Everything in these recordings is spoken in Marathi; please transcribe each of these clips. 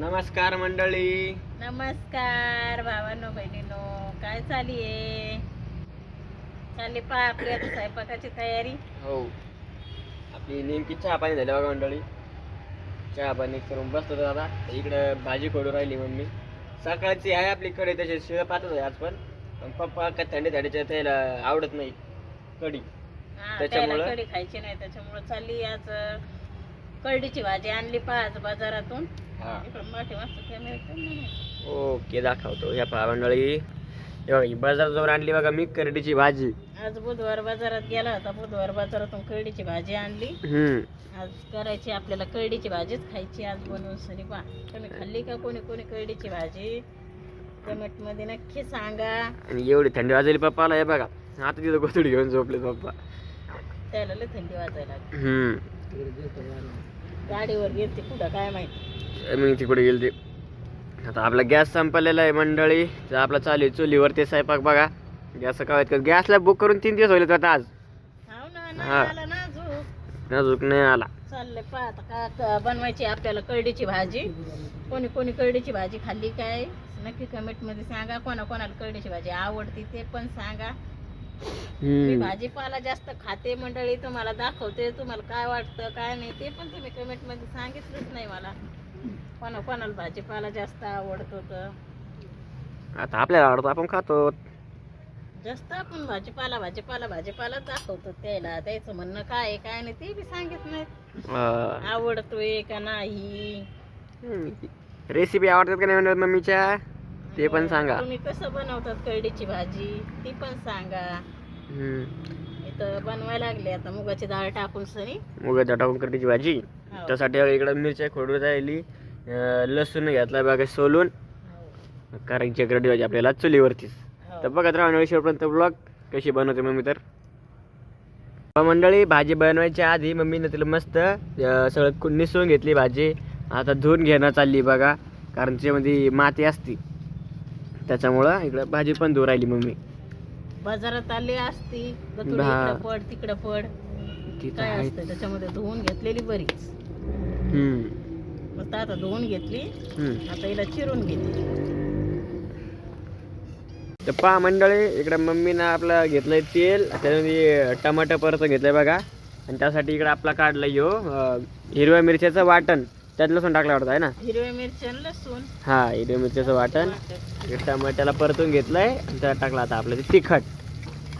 नमस्कार मंडळी. नमस्कार भावांनो बहिणींनो, काय चालली पहा आपली आता स्वयंपाकाची तयारी. हो, आपली नेमकी चहा पाणी झाली बघा मंडळी. चहा पाणी करून बसतो दादा. इकडे भाजी खोडू राहिली मम्मी. सकाळची आहे आपली कढी, त्याचे शिळ पातच आहे आज पण पप्पा का थंडीच्या त्याला आवडत नाही कढी, त्याच्यामुळे कढी खायची नाही, त्याच्यामुळे चालली आज करडीची भाजी आणली पहा आज बाजारातून. मोठी मस्त कॅमेरा ओके दाखवतो. ह्या पहा मंडळी, बाजारात जाऊन आणली बघा मी करडीची भाजी. आज बुधवार बाजारात गेला होता, बुधवार बाजारातून करडीची भाजी आणली. आज करायची आपल्याला करडीची भाजीच खायची आज बनवून सनी पहा. तुम्ही खाल्ली का कोणी कोणी करडीची भाजी? कमेंट मध्ये नक्की सांगा. आणि एवढी थंडी वाजली पप्पाला, हे बघा आता तिथं गोधडी घेऊन झोपले पप्पा. त्याला लय थंडी वाजायला लागली. गाडीवर गेलते कुठं काय माहिती, मी तिकडे गेलते. आता आपला गॅस संपलेला आहे मंडळी. तर आपला चालू आहे चुलीवरती स्वयंपाक बघा. गॅस काय गॅसला बुक करून 3 दिवस होईल आता आज. हाव ना, नाही आला ना अजून नाही आला. चाललंय पहा आता का बनवायची आपल्याला करडीची भाजी. कोणी कोणी करडीची भाजी खाल्ली काय नक्की कमेंट मध्ये सांगा. कोणाला करडीची भाजी आवडती ते पण सांगा. मी भाजीपाला जास्त खाते मंडळी, तुम्हाला दाखवते. तुम्हाला काय वाटतं काय नाही ते पण तुम्ही कमेंट मध्ये सांगितलंच नाही मला. कोणाला भाजीपाला जास्त आवडत होतं. आता आपल्याला आवडतो आपण खातो जास्त. आपण भाजीपाला दाखवतो त्याला. त्याचं म्हणणं काय आहे काय नाही ते बी सांगित नाही. आवडतोय का नाही, रेसिपी आवडतात का नाही मम्मीच्या ते पण सांगा. तुम्ही कसं बनवतात करडीची भाजी ती पण सांगा. इथं बनवायला लागले आता मुगाची डाळ टाकून सनी. मुगाची टाकून करडीची भाजी. त्यासाठी इकडे मिरच्या खोडून राहिली, लसूण घेतला बघा सोलून. करायची करडी भाजी आपल्याला चुलीवरतीच. तर बघत राहा शेवटपर्यंत ब्लॉग कशी बनवते मम्मी. तर मंडळी, भाजी बनवायच्या आधी मम्मीने तिला मस्त सगळं निसळून घेतली भाजी. आता धुवून घेणं चालली बघा, कारण त्याच्यामध्ये माती असती, त्याच्यामुळं इकडं भाजी पण धुवून राहिली मम्मी. बाजारात आली असती इकडं पड तिकडं पड काय असतं त्याच्यामध्ये धुवून घेतलेली बरीच. मस्त आता धुवून घेतली. आता हिला चिरून घेतली. तर पहा मंडळी, इकडे मम्मीनं आपलं घेतलंय तेल, त्याच्यामध्ये टमाटर परत घेतलंय बघा. आणि त्यासाठी इकडे आपला काढलं हिरव्या मिरच्याचं वाटण. त्यात लसूण टाकलं वाटतं आहे ना. हिरव्या मिरच्या लसूण, हा हिरव्या मिरच्याचं वाटण. टमाट्याला परतून घेतलंय आणि त्यात टाकलं आता आपलं तिखट.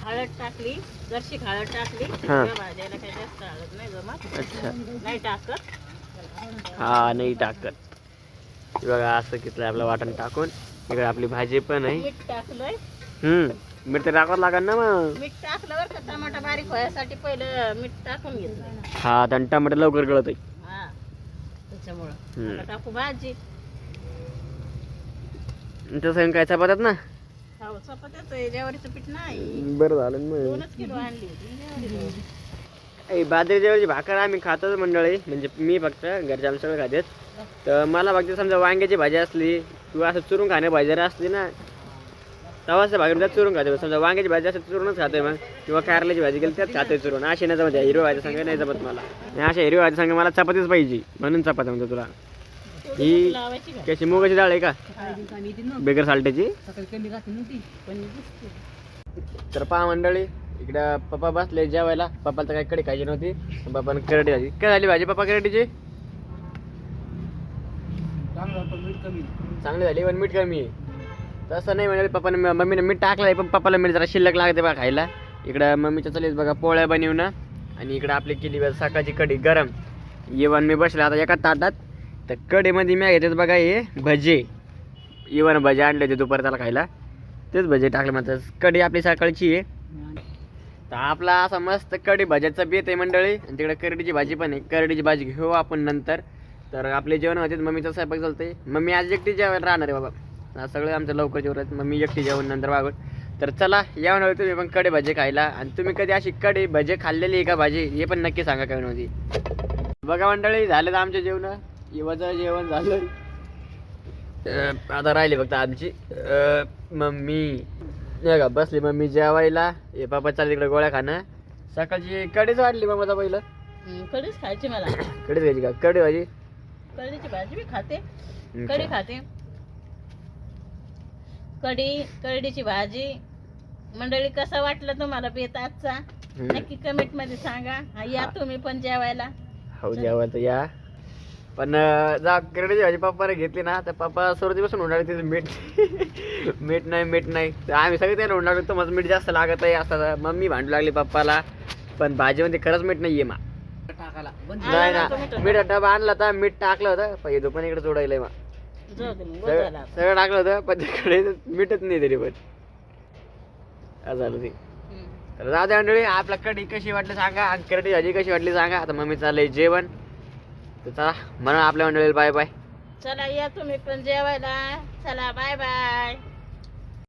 हळद टाकली, जरशी हळद टाकली. भाजायला काही जास्त हळद नाही जमत. अच्छा, नाही टाकत. हा नाही टाकत. बघा असं घेतलंय आपलं वाटण टाकून. इकडे आपली भाजी पण आहे. मीठ टाकलंय. मीठ तर टाकावं लागेल ना मग. मीठ टाकल्यावर का टमाटा बारीक व्हायसाठी पहिलं मीठ टाकून घेतलं. हा, आणि टमाटर लवकर गळत आहे. हा, त्याच्यामुळं टाकू भाजी. तसं काय चपात्यात ना. हो, चपात्याच आहे, ज्वारीचं पीठ नाही. बरं झालं मग. 2 किलो आणली होती. बाजरी ज्वारीची भाकर आम्ही खातोच मंडळी. म्हणजे मी फक्त घरचे आमच्या सगळं खातेत. तर मला फक्त समजा वांग्याची भाजी असली किंवा असं चुरून खाण्या भाजी असली ना, तवाच भाकर त्यात चुरून खाते. समजा वांग्याची भाजी असं चुरूनच खातोय मग, किंवा कारल्याची भाजी केली त्यात खातोय चुरून. अशी नाही जमत. हिरव्या भाजी सांगा नाही जमत मला. आणि अशा हिरव्या भाजी सांगा मला चपातीच पाहिजे, म्हणून चपाती म्हणतो तुला. ही कशी मुगाची डाळ आहे का बेगर साल्ट्याची. तर पहा मंडळी, इकडं पप्पा बसले जेवायला. पप्पाला तर काही कडी खायची नव्हती, पप्पाने करडी भाजी. काय झाली भाजी पप्पा करडीची? चांगली झाली पण मीठ कमी आहे. तसं नाही म्हणजे पप्पाने मम्मीने मीठ टाकलं आहे, पण पप्पाला मीठ जरा शिल्लक लागते बघा खायला. इकडं मम्मीच्या चालेल बघा पोळ्या बनवणं. आणि इकडं आपली केली सकाळची कढी गरम. येवन मी बसला आता एका ताटात. तर कढीमध्ये मी घेतात बघा हे भजे. येवन भजे आणले होते दुपार त्याला खायला, तेच भजे टाकले. मात्र कढी आपली सकाळची आहे. तर आपला असा मस्त कढी भज्याचा बेत आहे मंडळी. आणि तिकडे करडीची भाजी पण आहे. करडीची भाजी घेऊ आपण नंतर. तर आपले जेवण होते. मम्मीचा स्वयंपाक चालतंय. मम्मी आज एकटी जेवायला राहणार आहे बाबा. सगळे आमचं लवकर जेवण आहेत. मम्मी एकटी जेवण नंतर वागून. तर चला या म्हणून तुम्ही पण कढी भजे खायला. आणि तुम्ही कधी अशी कढी भजे खाल्लेली आहे का भाजी, हे पण नक्की सांगा काय नव्हती. बघा मंडळी, झालं तर आमचे जेवण. येवाचं जेवण झालं. आता राहिली फक्त आमची मम्मी. नाही का बसली मम्मी जेवायला. हे पापा चालले तिकडे गोळ्या खाणं. सकाळची कढीच वाढली मग पहिलं. कढीच खायची मला. कढीच खायची का? कढी भाजी कढीची भाजी बी खाते. कढी खाते. करडीची भाजी. मंडळी कसं वाटलं तुम्हाला बेत आजचा नक्की कमेंट मध्ये सांगा. या तुम्ही पण जेवायला. हो जेवायला तर या. पण जा करडीची भाजी पप्पाने घेतली ना तर पप्पा सुरुवातीपासून उन्हाळ्यात तिथे मीठ नाही तर आम्ही सगळे त्याला उन्हाळ्यात तर माझं मीठ जास्त लागत आहे असं मम्मी भांडू लागली पप्पाला. पण भाजीमध्ये खरंच मीठ नाहीये मा नाही ना. मीठ डबा आणला होता मीठ टाकलं होतं पण पण इकडे जोडायला मा सगळं टाकलं होतं पण तिकडे मीठच नाही तरी पण असं झालं ते. तर दादा मंडळी आपला कढी कशी वाटली सांगा आणि करडी भाजी कशी वाटली सांगा. आता मम्मी चाललंय जेवण. तर चला म्हणून आपल्या मंडळीला बाय बाय. चला या तुम्ही पण जेवायला. चला बाय बाय.